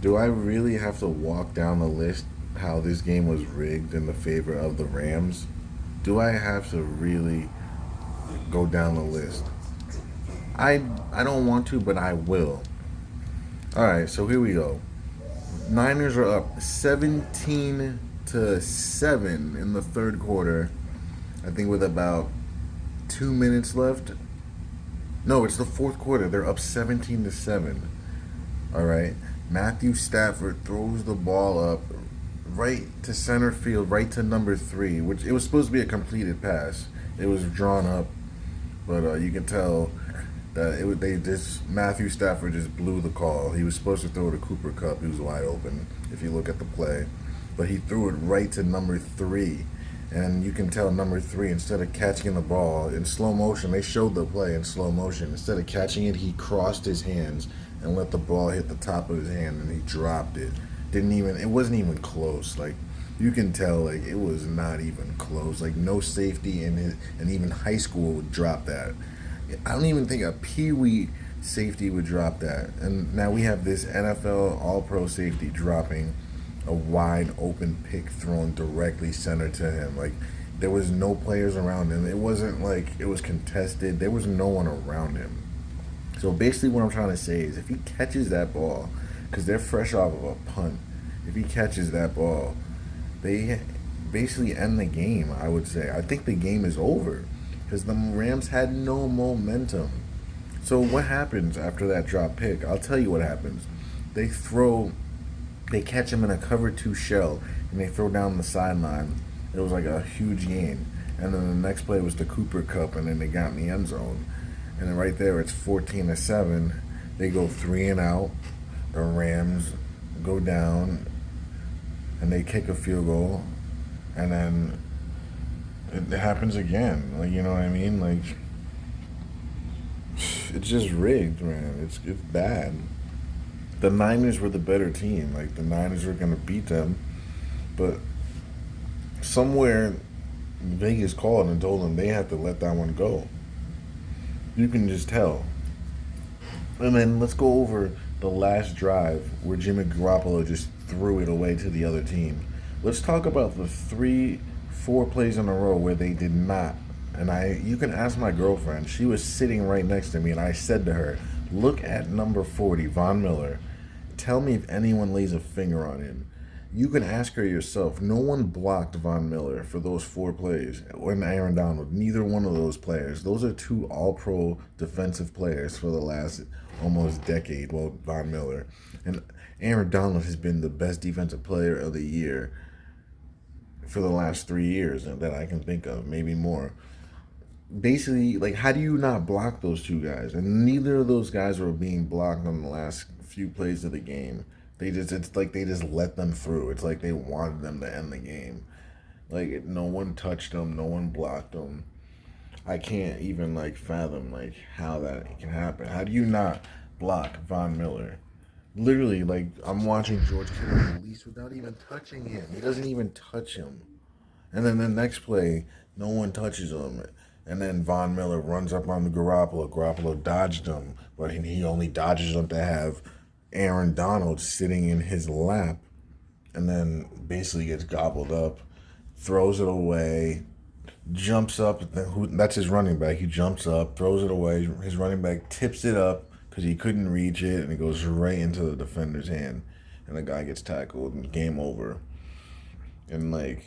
Do I really have to walk down the list how this game was rigged in the favor of the Rams? Do I have to really go down the list? I don't want to, but I will. All right, so here we go. Niners are up 17-7 in the third quarter. I think with about 2 minutes left. No, it's the fourth quarter. They're up 17-7. All right. Matthew Stafford throws the ball up right to center field, right to number three, which it was supposed to be a completed pass. It was drawn up, but you can tell that they just Matthew Stafford just blew the call. He was supposed to throw it to Cooper Cup. He was wide open if you look at the play, but he threw it right to number three. And you can tell number three, instead of catching the ball in slow motion, they showed the play in slow motion. Instead of catching it, he crossed his hands and let the ball hit the top of his hand, and he dropped it. It wasn't even close. Like, you can tell, like, it was not even close. Like, no safety in it, and even high school would drop that. I don't even think a peewee safety would drop that. And now we have this NFL All Pro safety dropping a wide open pick thrown directly center to him. Like, there was no players around him. It wasn't like it was contested. There was no one around him. So basically, what I'm trying to say is, if he catches that ball, because they're fresh off of a punt, if he catches that ball, they basically end the game. I would say. I think the game is over because the Rams had no momentum. So what happens after that drop pick? I'll tell you what happens. They throw they catch him in a cover two shell and they throw down the sideline. It was like a huge gain. And then the next play was the Cooper Cup, and then they got in the end zone. And then right there, it's 14-7. They go three and out. The Rams go down, and they kick a field goal, and then it happens again. Like, you know what I mean? Like, it's just rigged, man. It's bad. The Niners were the better team. Like, the Niners were gonna beat them, but somewhere Vegas called and told them they had to let that one go. You can just tell. And then let's go over the last drive where Jimmy Garoppolo just threw it away to the other team. Let's talk about the three, four plays in a row where they did not. And you can ask my girlfriend. She was sitting right next to me, and I said to her, "Look at number 40, Von Miller. Tell me if anyone lays a finger on him." You can ask her yourself. No one blocked Von Miller for those four plays, or Aaron Donald. Neither one of those players. Those are two All-Pro defensive players for the last almost decade. Well, Von Miller and Aaron Donald has been the best defensive player of the year for the last 3 years that I can think of, maybe more. Basically, like, how do you not block those two guys? And neither of those guys were being blocked on the last few plays of the game. It's like they just let them through. It's like they wanted them to end the game. Like, no one touched them, no one blocked them. I can't even like fathom like how that can happen. How do you not block Von Miller? Literally, like, I'm watching George Kittle release without even touching him. He doesn't even touch him. And then the next play, no one touches him. And then Von Miller runs up on the Garoppolo. Garoppolo dodged him, but he only dodges him to have Aaron Donald sitting in his lap, and then basically gets gobbled up, throws it away, jumps up. That's his running back. He jumps up, throws it away. His running back tips it up because he couldn't reach it, and it goes right into the defender's hand. And the guy gets tackled, and game over. And, like,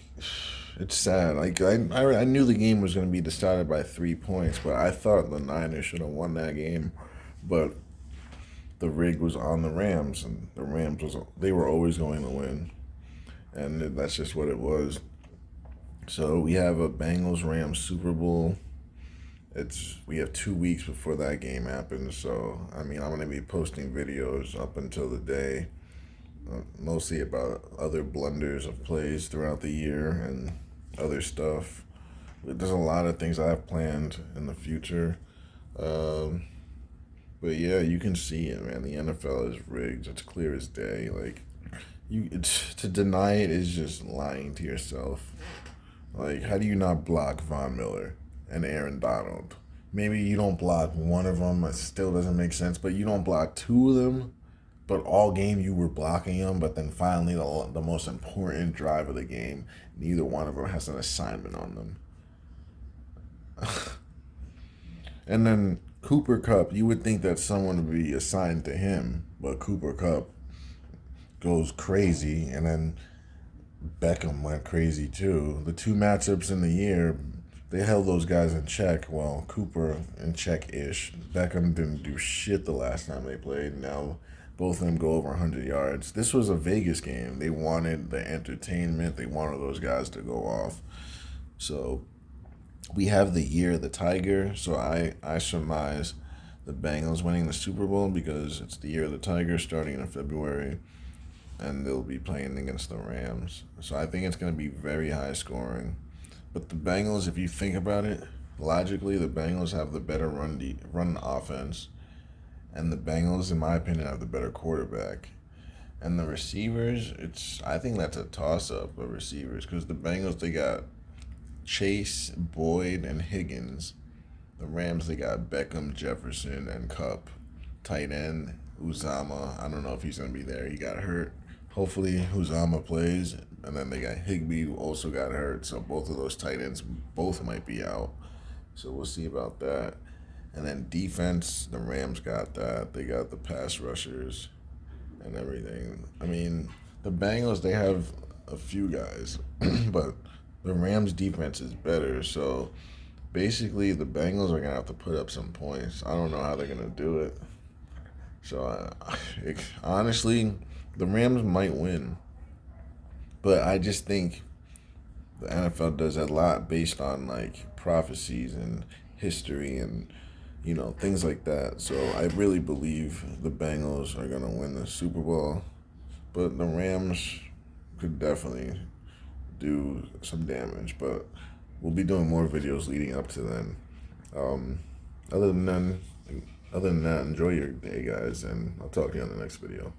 it's sad. Like, I knew the game was going to be decided by 3 points, but I thought the Niners should have won that game. But the rig was on the Rams, and they were always going to win, and that's just what it was. So we have a Bengals Rams Super Bowl. We have 2 weeks before that game happens. So I mean, I'm gonna be posting videos up until the day, mostly about other blunders of plays throughout the year and other stuff. There's a lot of things I have planned in the future. Um, But yeah, you can see it, man. The NFL is rigged. It's clear as day. Like, to deny it is just lying to yourself. Like, how do you not block Von Miller and Aaron Donald? Maybe you don't block one of them. It still doesn't make sense. But you don't block two of them. but all game you were blocking them. But then finally, the most important drive of the game, neither one of them has an assignment on them. And then Cooper Cup, you would think that someone would be assigned to him, but Cooper Cup goes crazy, and then Beckham went crazy too. The two matchups in the year, they held those guys in check. Well, Cooper in check-ish. Beckham didn't do shit the last time they played. Now both of them go over 100 yards. This was a Vegas game. They wanted the entertainment. They wanted those guys to go off. So we have the year of the Tiger. So I surmise the Bengals winning the Super Bowl because it's the year of the Tiger starting in February, and they'll be playing against the Rams. So I think it's going to be very high scoring. But the Bengals, if you think about it, logically, the Bengals have the better run offense. And the Bengals, in my opinion, have the better quarterback. And the receivers, I think that's a toss-up of receivers. Because the Bengals, they got Chase, Boyd, and Higgins. The Rams, they got Beckham, Jefferson, and Cup. Tight end, Uzama. I don't know if he's going to be there. He got hurt. Hopefully, Uzama plays. And then they got Higbee, who also got hurt. So both of those tight ends, both might be out. So we'll see about that. And then defense, the Rams got that. They got the pass rushers and everything. I mean, the Bengals, they have a few guys, but the Rams' defense is better. So basically, the Bengals are going to have to put up some points. I don't know how they're going to do it. So honestly, the Rams might win. But I just think the NFL does a lot based on like prophecies and history and things like that. So I really believe the Bengals are going to win the Super Bowl. But the Rams could definitely do some damage. But we'll be doing more videos leading up to then. Other than that, enjoy your day, guys, and I'll talk to you on the next video.